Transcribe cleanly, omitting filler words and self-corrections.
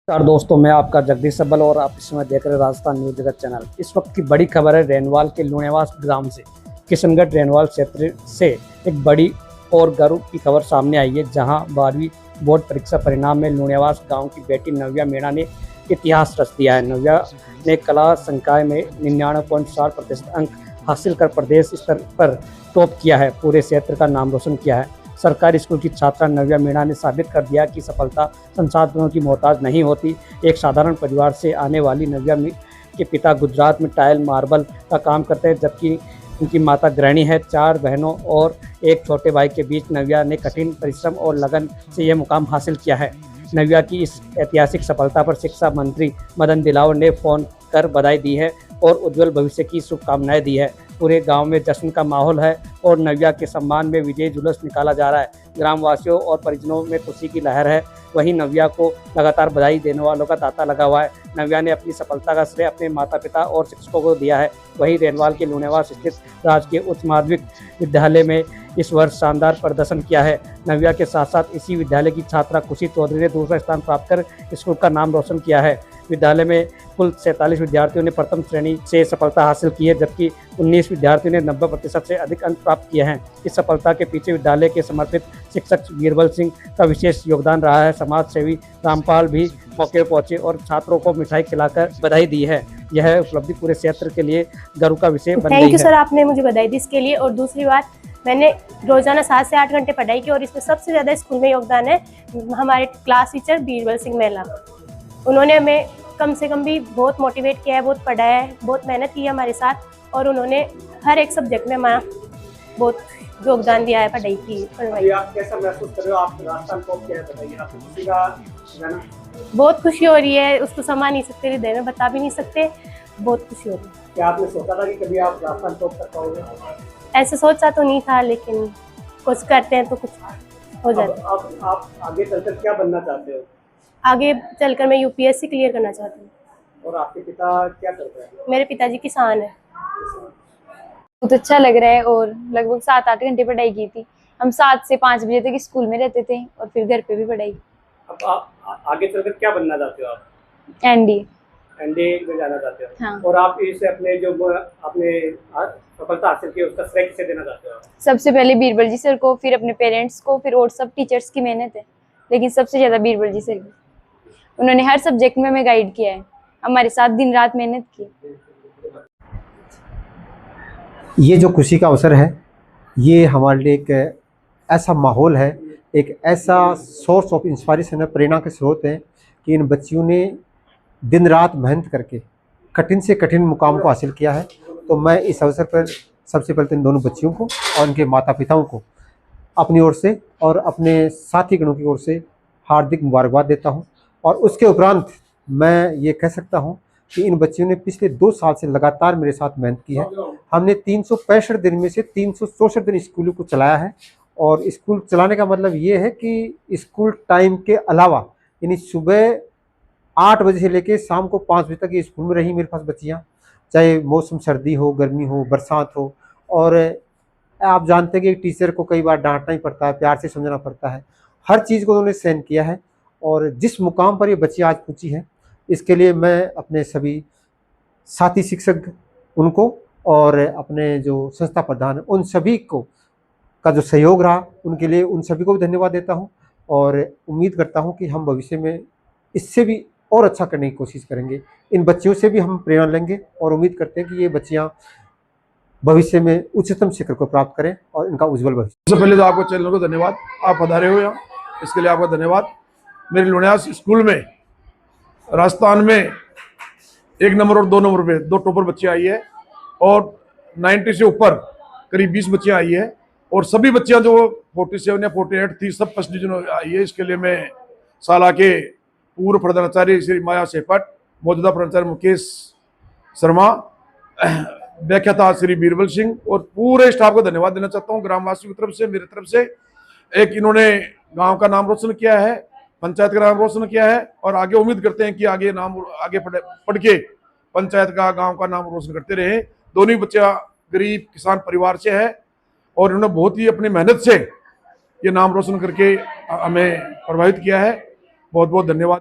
नमस्कार दोस्तों, मैं आपका जगदीश सब्बल और आप इस समय देख रहे हैं राजस्थान न्यूज जगत चैनल। इस वक्त की बड़ी खबर है रेनवाल के लुणेवास ग्राम से। किशनगढ़ रेनवाल क्षेत्र से एक बड़ी और गर्व की खबर सामने आई है, जहां 12वीं बोर्ड परीक्षा परिणाम में लुणेवास गांव की बेटी नव्या मीणा ने इतिहास रच दिया है। नव्या ने कला संकाय में 99.4% अंक हासिल कर प्रदेश स्तर पर टॉप किया है, पूरे क्षेत्र का नाम रोशन किया है। सरकारी स्कूल की छात्रा नव्या मीणा ने साबित कर दिया कि सफलता संसाधनों की मोहताज नहीं होती। एक साधारण परिवार से आने वाली नव्या के पिता गुजरात में टाइल मार्बल का काम करते हैं, जबकि उनकी माता गृहिणी है। 4 बहनों और एक छोटे भाई के बीच नव्या ने कठिन परिश्रम और लगन से यह मुकाम हासिल किया है। नव्या की इस ऐतिहासिक सफलता पर शिक्षा मंत्री मदन दिलावर ने फ़ोन कर बधाई दी है और उज्जवल भविष्य की शुभकामनाएं दी है। पूरे गांव में जश्न का माहौल है और नव्या के सम्मान में विजय जुलूस निकाला जा रहा है। ग्रामवासियों और परिजनों में खुशी की लहर है। वहीं नव्या को लगातार बधाई देने वालों का तांता लगा हुआ है। नव्या ने अपनी सफलता का श्रेय अपने माता पिता और शिक्षकों को दिया है। वहीं रेनवाल के लुणेवास स्थित राजकीय उच्च माध्यमिक विद्यालय में इस वर्ष शानदार प्रदर्शन किया है। नव्या के साथ साथ इसी विद्यालय की छात्रा खुशी चौधरी ने दूसरा स्थान प्राप्त कर स्कूल का नाम रोशन किया है। विद्यालय में कुल 47 विद्यार्थियों ने प्रथम श्रेणी से सफलता हासिल की है, जबकि 19 विद्यार्थियों ने 90% से अधिक अंक प्राप्त किए हैं। इस सफलता के पीछे विद्यालय के समर्पित शिक्षक बीरबल सिंह का विशेष योगदान रहा है। समाज सेवी रामपाल भी मौके पर पहुंचे और छात्रों को मिठाई खिलाकर बधाई दी है। यह उपलब्धि पूरे क्षेत्र के लिए गर्व का विषय बन गई है। थैंक यू सर, आपने मुझे बधाई दी इसके लिए। और दूसरी बात, मैंने रोजाना 7 से 8 घंटे पढ़ाई की और इसमें सबसे ज़्यादा स्कूल में योगदान है हमारे क्लास टीचर बीरबल सिंह महिला। उन्होंने हमें कम से कम भी बहुत मोटिवेट किया है, बहुत पढ़ाया है, बहुत मेहनत की है हमारे साथ और उन्होंने हर एक सब्जेक्ट में हमारा बहुत योगदान दिया है पढ़ाई की। आप कैसा महसूस कर रहे हो? आप राजस्थान टॉप किया है, बताइए। आपको खुशी का गाना? बहुत खुशी हो रही है, उसको समा नहीं सकते, हृदय में बता भी नहीं सकते। बहुत खुशी हो रही है। क्या आपने सोचा था कि कभी आप राजस्थान टॉप कर पाओगे? ऐसे सोचा तो नहीं था, लेकिन कुछ करते हैं तो कुछ हो जाता है। आप आगे चलकर क्या बनना चाहते हो? आगे चलकर मैं यूपीएससी क्लियर करना चाहती हूँ। और आपके पिता क्या करते हैं? मेरे पिताजी किसान है। बहुत अच्छा लग रहा है और लगभग 7-8 घंटे पढ़ाई की थी। हम 7 से 5 बजे तक स्कूल में रहते थे और फिर घर पे भी पढ़ाई। अब आप आगे चलकर क्या बनना चाहते हो? आप एनडीए में जाना चाहते हो? हाँ। और आप इसे अपने जो आपने सफलता हासिल की उसका श्रेय किसे देना चाहते हो? सबसे पहले बीरबल जी सर को, फिर अपने पेरेंट्स को, फिर और सब टीचर्स की मेहनत है, लेकिन सबसे ज्यादा बीरबल जी सर की। उन्होंने हर सब्जेक्ट में हमें गाइड किया है, हमारे साथ दिन रात मेहनत की। ये जो खुशी का अवसर है, ये हमारे लिए एक ऐसा माहौल है, एक ऐसा सोर्स ऑफ इंस्पायरेशन है, प्रेरणा के स्रोत हैं कि इन बच्चियों ने दिन रात मेहनत करके कठिन से कठिन मुकाम को हासिल किया है। तो मैं इस अवसर पर सबसे पहले तो इन दोनों बच्चियों को और उनके माता पिताओं को अपनी ओर से और अपने साथी गणों की ओर से हार्दिक मुबारकबाद देता हूँ। और उसके उपरांत मैं ये कह सकता हूँ कि इन बच्चियों ने पिछले 2 साल से लगातार मेरे साथ मेहनत की है। हमने 365 दिन में से 364 दिन स्कूल को चलाया है। और स्कूल चलाने का मतलब ये है कि स्कूल टाइम के अलावा, यानी सुबह 8 बजे से लेकर शाम को 5 बजे तक ये स्कूल में रही मेरे पास बच्चियाँ, चाहे मौसम सर्दी हो, गर्मी हो, बरसात हो। और आप जानते हैं कि टीचर को कई बार डांटना ही पड़ता है, प्यार से समझाना पड़ता है। हर चीज़ को उन्होंने सहन किया है और जिस मुकाम पर ये बच्ची आज पहुंची है, इसके लिए मैं अपने सभी साथी शिक्षक उनको और अपने जो संस्था प्रधान उन सभी को का जो सहयोग रहा, उनके लिए उन सभी को भी धन्यवाद देता हूं। और उम्मीद करता हूं कि हम भविष्य में इससे भी और अच्छा करने की कोशिश करेंगे। इन बच्चियों से भी हम प्रेरणा लेंगे और उम्मीद करते हैं कि ये बच्चियाँ भविष्य में उच्चतम शिखर को प्राप्त करें और इनका उज्जवल भविष्य। सबसे पहले तो आपको चैनल को धन्यवाद, आप पधारे हो यहाँ, इसके लिए आपका धन्यवाद। मेरे लुणेवास स्कूल में राजस्थान में 1 नंबर और 2 नंबर पे 2 टॉपर बच्चे आई है और 90 से ऊपर करीब 20 बच्चे आई है। और सभी बच्चियां जो 47 या 48 थी, सब फर्स्ट डिवीजन आई है। इसके लिए मैं साला के पूर्व प्रधानाचार्य श्री माया सेपट, मौजूदा प्रधानाचार्य मुकेश शर्मा, व्याख्याता श्री बीरबल सिंह और पूरे स्टाफ को धन्यवाद देना चाहता हूँ। ग्रामवासियों की तरफ से, मेरी तरफ से। एक इन्होंने गांव का नाम रोशन किया है, पंचायत का नाम रोशन किया है और आगे उम्मीद करते हैं कि आगे पढ़ के पंचायत का, गांव का नाम रोशन करते रहे। दोनों ही बच्चा गरीब किसान परिवार से है और इन्होंने बहुत ही अपनी मेहनत से ये नाम रोशन करके हमें प्रभावित किया है। बहुत बहुत धन्यवाद।